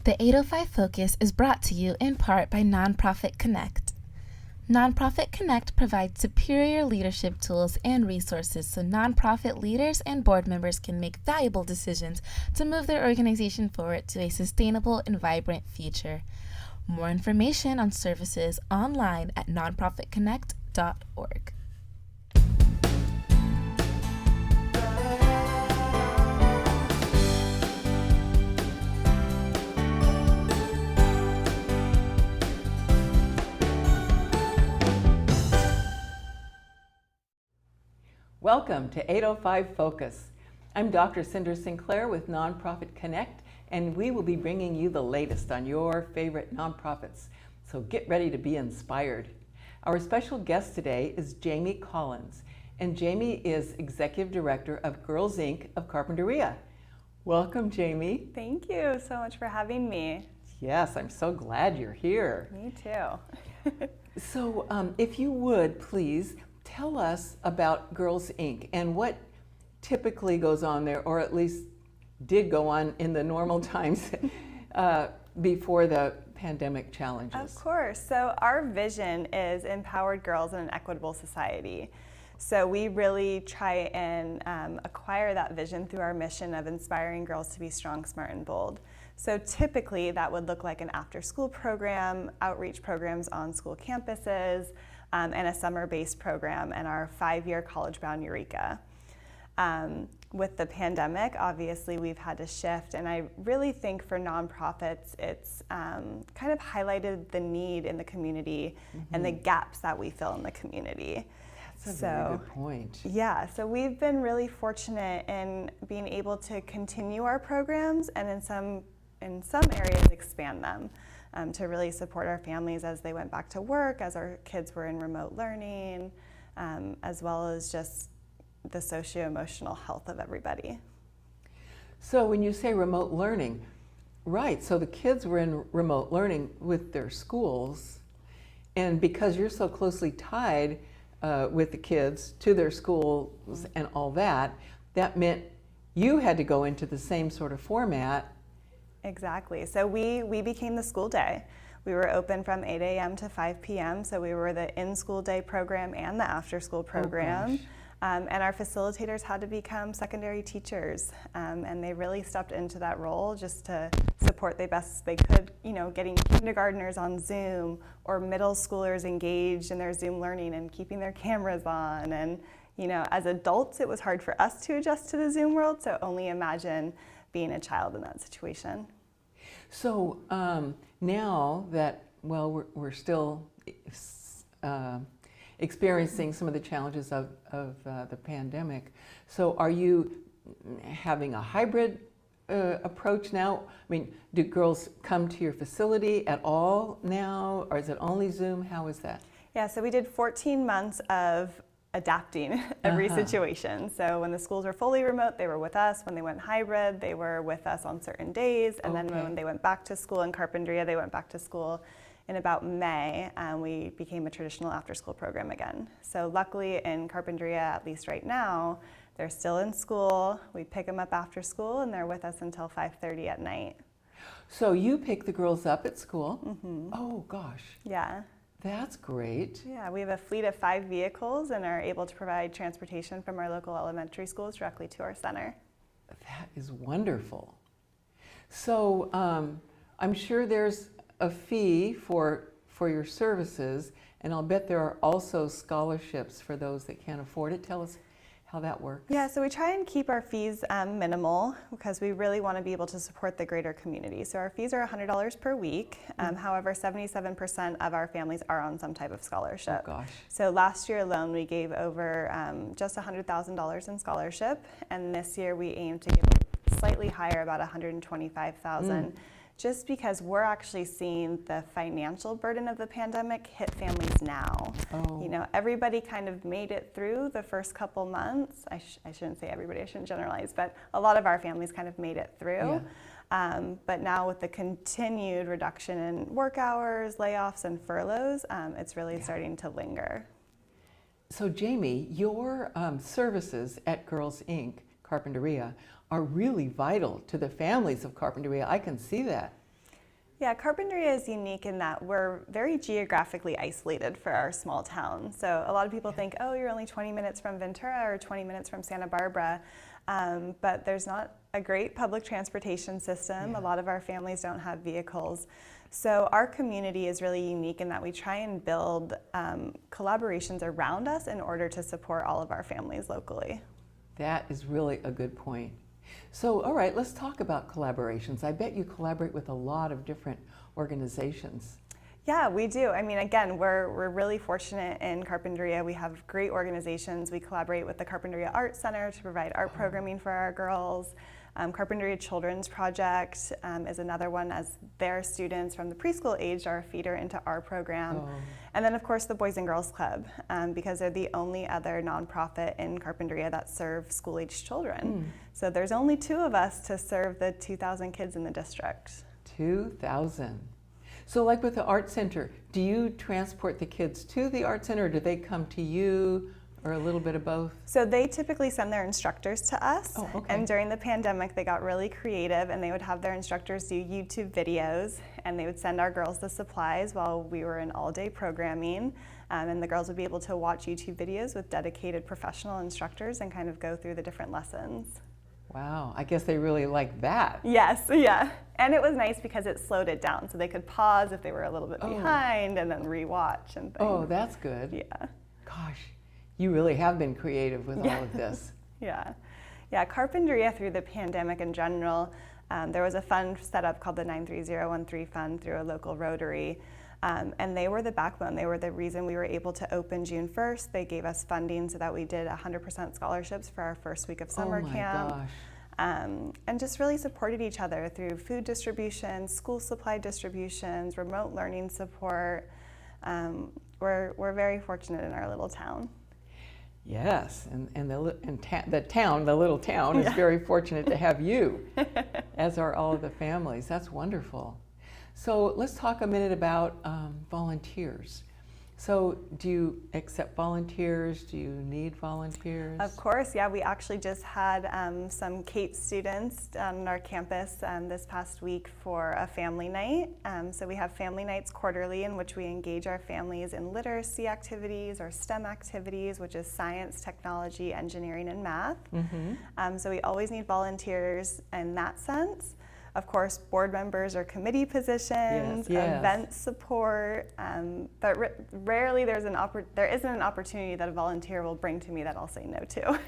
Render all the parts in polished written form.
The 805 Focus is brought to you in part by Nonprofit Connect. Nonprofit Connect provides superior leadership tools and resources so nonprofit leaders and board members can make valuable decisions to move their organization forward to a sustainable and vibrant future. More information on services online at nonprofitconnect.org. Welcome to 805 Focus. I'm Dr. Cynder Sinclair with Nonprofit Connect, and we will be bringing you the latest on your favorite nonprofits. So get ready to be inspired. Our special guest today is Jamie Collins, and Jamie is Executive Director of Girls Inc. of Carpinteria. Welcome, Jamie. Thank you so much for having me. Yes, I'm so glad you're here. Me too. So if you would, please, tell us about Girls Inc. and what typically goes on there, or at least did go on in the normal times before the pandemic challenges. Of course. So our vision is empowered girls in an equitable society. So we really try and acquire that vision through our mission of inspiring girls to be strong, smart, and bold. So typically that would look like an after-school program, outreach programs on school campuses, and a summer-based program and our 5-year college-bound Eureka. With the pandemic, obviously we've had to shift, and I really think for nonprofits it's kind of highlighted the need in the community and the gaps that we fill in the community. That's a very good point. Yeah, so we've been really fortunate in being able to continue our programs and in some areas expand them. To really support our families as they went back to work, as our kids were in remote learning, as well as just the socio-emotional health of everybody. So when you say remote learning, right, so the kids were in remote learning with their schools, and because you're so closely tied with the kids to their schools and all that, that meant you had to go into the same sort of format. Exactly. So we became the school day. We were open from 8 a.m. to 5 p.m. So we were the in-school day program and the after-school program. And our facilitators had to become secondary teachers. And they really stepped into that role just to support the best they could, you know, getting kindergartners on Zoom or middle schoolers engaged in their Zoom learning and keeping their cameras on. And, you know, as adults, it was hard for us to adjust to the Zoom world. So only imagine being a child in that situation. So now that, well, we're still experiencing some of the challenges of the pandemic, so are you having a hybrid approach now? I mean, do girls come to your facility at all now, or is it only Zoom? How is that? Yeah, so we did 14 months of adapting every situation. So when the schools were fully remote, they were with us. When they went hybrid, they were with us on certain days. And then when they went back to school in Carpinteria, they went back to school in about May, and we became a traditional after-school program again. So luckily in Carpinteria, at least right now, they're still in school. We pick them up after school, and they're with us until 5:30 at night. So you pick the girls up at school? Oh gosh. Yeah. That's great. Yeah, we have a fleet of 5 vehicles and are able to provide transportation from our local elementary schools directly to our center. That is wonderful. So I'm sure there's a fee for your services, and I'll bet there are also scholarships for those that can't afford it. Tell us how that works. Yeah, so we try and keep our fees minimal because we really want to be able to support the greater community. So our fees are $100 per week. However, 77% of our families are on some type of scholarship. Oh gosh. So last year alone, we gave over just $100,000 in scholarship, and this year we aim to give slightly higher, about $125,000. Just because we're actually seeing the financial burden of the pandemic hit families now. Oh. You know, everybody kind of made it through the first couple months. I shouldn't say everybody, I shouldn't generalize, but a lot of our families kind of made it through. Yeah. But now with the continued reduction in work hours, layoffs, and furloughs, it's really starting to linger. So Jamie, your services at Girls Inc. Carpinteria are really vital to the families of Carpinteria. I can see that. Yeah, Carpinteria is unique in that we're very geographically isolated for our small town. So a lot of people think, oh, you're only 20 minutes from Ventura or 20 minutes from Santa Barbara, but there's not a great public transportation system. A lot of our families don't have vehicles. So our community is really unique in that we try and build collaborations around us in order to support all of our families locally. That is really a good point. So, all right, let's talk about collaborations. I bet you collaborate with a lot of different organizations. Yeah, we do. I mean, again, we're really fortunate in Carpinteria. We have great organizations. We collaborate with the Carpinteria Art Center to provide art programming for our girls. Carpinteria Children's Project is another one, as their students from the preschool age are a feeder into our program. And then, of course, the Boys and Girls Club, because they're the only other nonprofit in Carpinteria that serve school-age children. So there's only 2 of us to serve the 2,000 kids in the district. 2,000. So like with the Art Center, do you transport the kids to the Art Center, or do they come to you? Or a little bit of both? So they typically send their instructors to us. Oh, okay. And during the pandemic, they got really creative, and they would have their instructors do YouTube videos, and they would send our girls the supplies while we were in all-day programming. And the girls would be able to watch YouTube videos with dedicated professional instructors and kind of go through the different lessons. Wow, I guess they really like that. Yes, yeah. And it was nice because it slowed it down, so they could pause if they were a little bit behind and then rewatch and things. Oh, that's good. Yeah. Gosh. You really have been creative with all of this. Yeah. Carpinteria through the pandemic in general, there was a fund set up called the 93013 Fund through a local Rotary, and they were the backbone. They were the reason we were able to open June 1st. They gave us funding so that we did 100% scholarships for our first week of summer camp. Gosh. And just really supported each other through food distribution, school supply distributions, remote learning support. We're very fortunate in our little town. Yes, and the little town is very fortunate to have you, as are all of the families. That's wonderful. So let's talk a minute about volunteers. So do you accept volunteers? Do you need volunteers? Of course, yeah. We actually just had some Kate students on our campus this past week for a family night. So we have family nights quarterly in which we engage our families in literacy activities or STEM activities, which is science, technology, engineering, and math. So we always need volunteers in that sense. Of course, board members or committee positions, event support, but rarely there isn't an opportunity that a volunteer will bring to me that I'll say no to.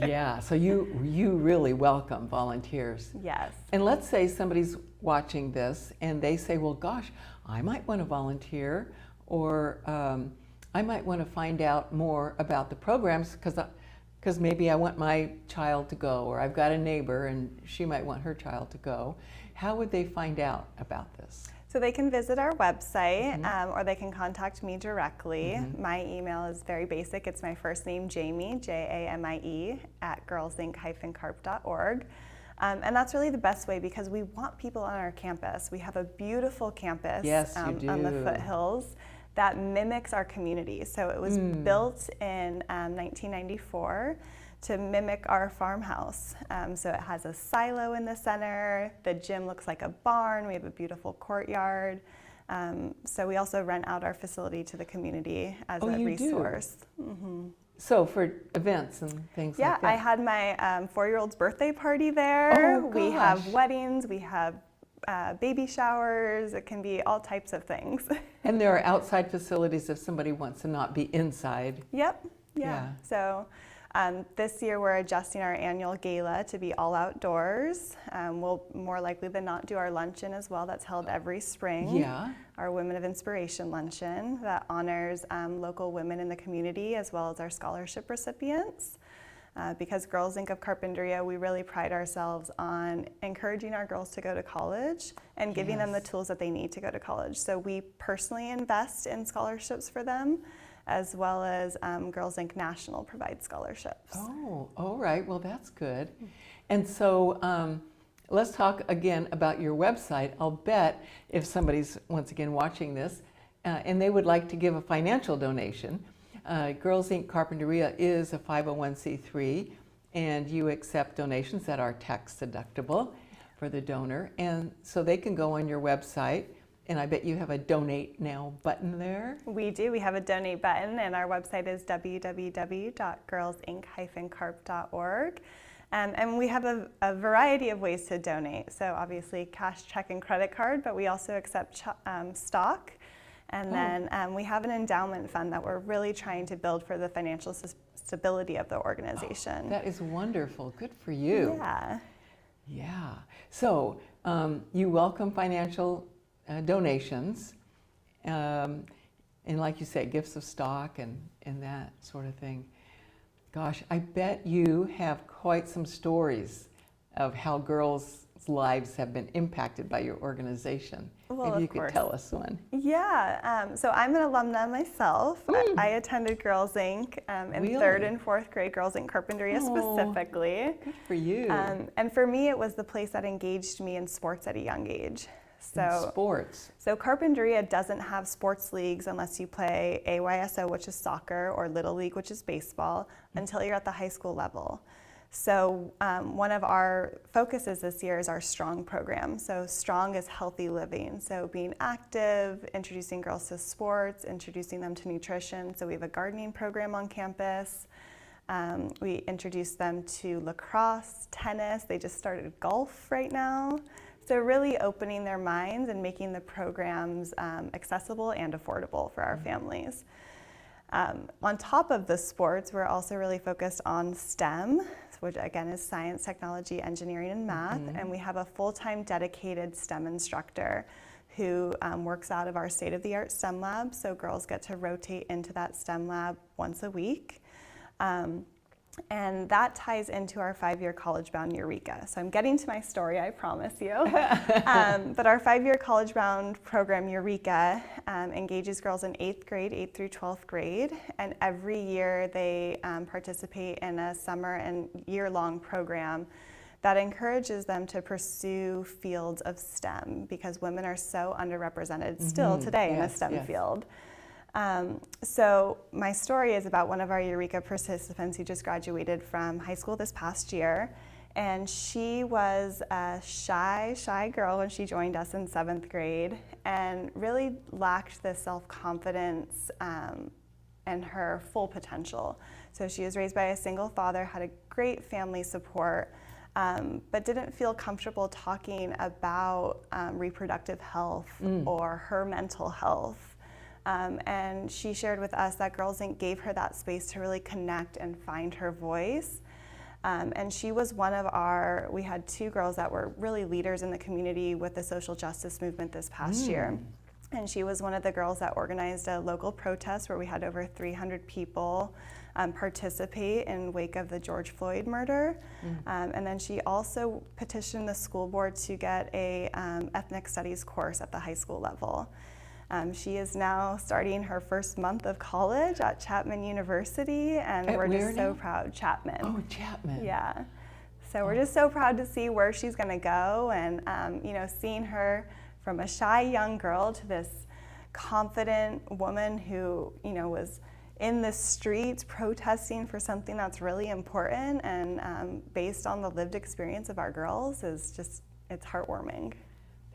Yeah, so you really welcome volunteers. Yes. And let's say somebody's watching this and they say, well, gosh, I might want to volunteer, or I might want to find out more about the programs because maybe I want my child to go, or I've got a neighbor and she might want her child to go. How would they find out about this? So they can visit our website, or they can contact me directly. My email is very basic. It's my first name, Jamie, Jamie, @girlsinc-carp.org. And that's really the best way because we want people on our campus. We have a beautiful campus on the foothills that mimics our community. So it was built in 1994 to mimic our farmhouse. So it has a silo in the center. The gym looks like a barn. We have a beautiful courtyard. So we also rent out our facility to the community as a resource. So for events and things like that? Yeah, I had my 4-year-old's birthday party there. Oh, gosh. We have weddings, we have baby showers. It can be all types of things. And there are outside facilities if somebody wants to not be inside. Yep, yeah. So this year we're adjusting our annual gala to be all outdoors. We'll more likely than not do our luncheon as well. That's held every spring. Yeah. Our Women of Inspiration luncheon that honors local women in the community as well as our scholarship recipients. Because Girls Inc. of Carpinteria, we really pride ourselves on encouraging our girls to go to college and giving them the tools that they need to go to college. So we personally invest in scholarships for them, as well as Girls Inc. National provides scholarships. Oh, all right. Well, that's good. And so let's talk again about your website. I'll bet if somebody's, once again, watching this and they would like to give a financial donation, Girls Inc. Carpinteria is a 501c3, and you accept donations that are tax deductible for the donor. And so they can go on your website, and I bet you have a Donate Now button there. We do. We have a donate button, and our website is www.girlsinc-carp.org. And we have a variety of ways to donate. So obviously cash, check, and credit card, but we also accept stock. And then we have an endowment fund that we're really trying to build for the financial stability of the organization. That is wonderful. Good for you. Yeah. Yeah. So you welcome financial donations, and like you say, gifts of stock and that sort of thing. Gosh, I bet you have quite some stories of how girls' lives have been impacted by your organization. Well, maybe you could tell us one. Yeah, so I'm an alumna myself. I attended Girls Inc. In Really? 3rd and 4th grade, Girls Inc. Carpinteria specifically. Good for you. And for me, it was the place that engaged me in sports at a young age. So sports. So Carpinteria doesn't have sports leagues unless you play AYSO, which is soccer, or Little League, which is baseball, until you're at the high school level. So one of our focuses this year is our STRONG program. So STRONG is healthy living. So being active, introducing girls to sports, introducing them to nutrition. So we have a gardening program on campus. We introduce them to lacrosse, tennis. They just started golf right now. So really opening their minds and making the programs accessible and affordable for our families. On top of the sports, we're also really focused on STEM, which again is science, technology, engineering, and math. And we have a full-time dedicated STEM instructor who works out of our state-of-the-art STEM lab. So girls get to rotate into that STEM lab once a week. And that ties into our 5-year college-bound Eureka. So I'm getting to my story, I promise you. But our 5-year college-bound program, Eureka, engages girls in 8th grade, 8th through 12th grade. And every year they participate in a summer and year-long program that encourages them to pursue fields of STEM, because women are so underrepresented still today in a STEM field. So my story is about one of our Eureka participants who just graduated from high school this past year, and she was a shy girl when she joined us in 7th grade and really lacked the self-confidence and her full potential. So she was raised by a single father, had a great family support, but didn't feel comfortable talking about reproductive health or her mental health. And she shared with us that Girls Inc. gave her that space to really connect and find her voice. And she was one of we had 2 girls that were really leaders in the community with the social justice movement this past year. And she was one of the girls that organized a local protest where we had over 300 people participate in wake of the George Floyd murder. And then she also petitioned the school board to get a ethnic studies course at the high school level. She is now starting her first month of college at Chapman University, and we're just so proud. Chapman. Oh, Chapman. Yeah. So we're just so proud to see where she's going to go, and you know, seeing her from a shy young girl to this confident woman who, you know, was in the streets protesting for something that's really important, and based on the lived experience of our girls, is just, it's heartwarming.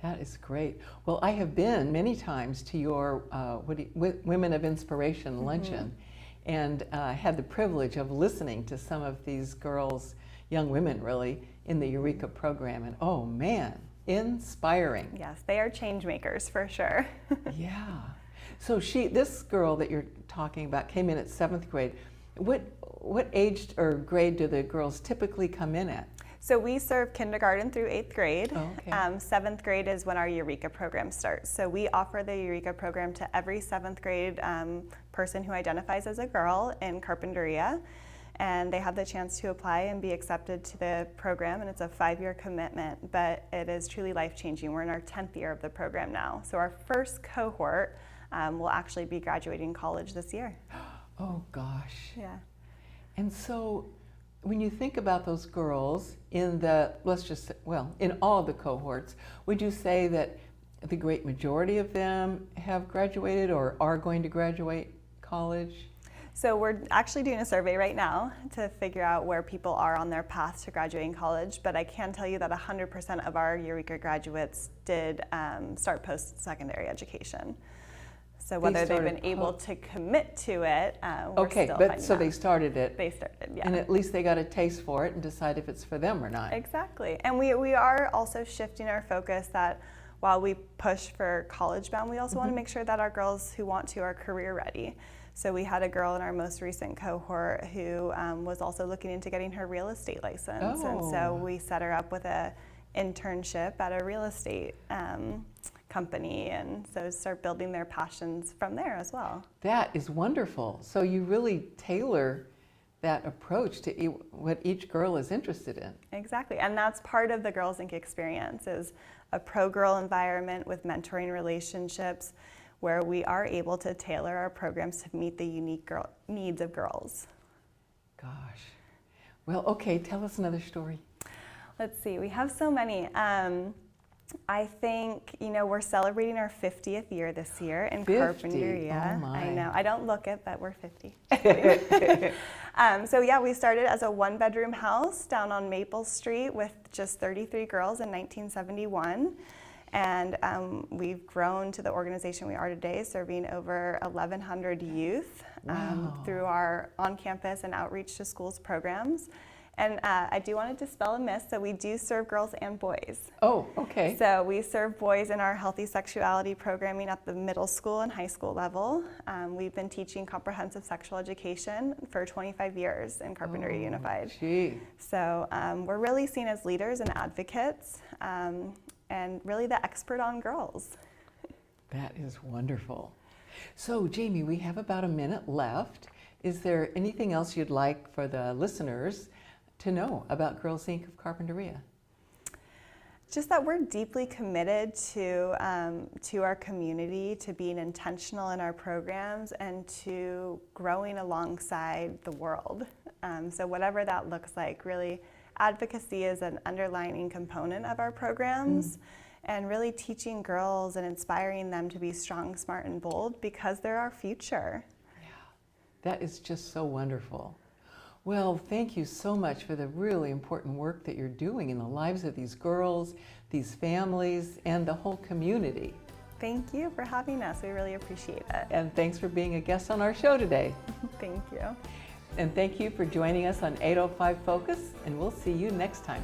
That is great. Well, I have been many times to your Women of Inspiration luncheon, and had the privilege of listening to some of these girls, young women really, in the Eureka program, and oh man, inspiring. Yes, they are change makers for sure. Yeah. So this girl that you're talking about came in at 7th grade. What age or grade do the girls typically come in at? So we serve kindergarten through 8th grade. Oh, okay. 7th grade is when our Eureka program starts. So we offer the Eureka program to every 7th grade person who identifies as a girl in Carpinteria. And they have the chance to apply and be accepted to the program, and it's a 5-year commitment, but it is truly life-changing. We're in our 10th year of the program now. So our first cohort will actually be graduating college this year. Oh gosh. Yeah. And so when you think about those girls in in all the cohorts, would you say that the great majority of them have graduated or are going to graduate college? So we're actually doing a survey right now to figure out where people are on their path to graduating college, but I can tell you that 100% of our Eureka graduates did start post-secondary education. So whether they've been able to commit to it, we're still finding out. So they started it. They started, yeah. And at least they got a taste for it and decide if it's for them or not. Exactly. And we are also shifting our focus that while we push for college bound, we also want to make sure that our girls who want to are career ready. So we had a girl in our most recent cohort who was also looking into getting her real estate license. And so we set her up with an internship at a real estate company, and so start building their passions from there as well. That is wonderful. So you really tailor that approach to what each girl is interested in. Exactly, and that's part of the Girls Inc. experience, is a pro-girl environment with mentoring relationships where we are able to tailor our programs to meet the unique needs of girls. Gosh. Well, okay, tell us another story. Let's see, we have so many. I think, we're celebrating our 50th year this year in 50. Carpinteria. Oh my. I know, I don't look it, but we're 50. So yeah, we started as a one-bedroom house down on Maple Street with just 33 girls in 1971. And we've grown to the organization we are today, serving over 1,100 youth through our on-campus and outreach to schools programs. And I do want to dispel a myth, so we do serve girls and boys. Oh, okay. So we serve boys in our healthy sexuality programming at the middle school and high school level. We've been teaching comprehensive sexual education for 25 years in Carpinteria Unified. Gee. So we're really seen as leaders and advocates, and really the expert on girls. That is wonderful. So Jamie, we have about a minute left. Is there anything else you'd like for the listeners to know about Girls Inc. of Carpinteria? Just that we're deeply committed to our community, to being intentional in our programs, and to growing alongside the world. So whatever that looks like, really advocacy is an underlining component of our programs, and really teaching girls and inspiring them to be strong, smart, and bold, because they're our future. Yeah, that is just so wonderful. Well, thank you so much for the really important work that you're doing in the lives of these girls, these families, and the whole community. Thank you for having us. We really appreciate it. And thanks for being a guest on our show today. Thank you. And thank you for joining us on 805 Focus, and we'll see you next time.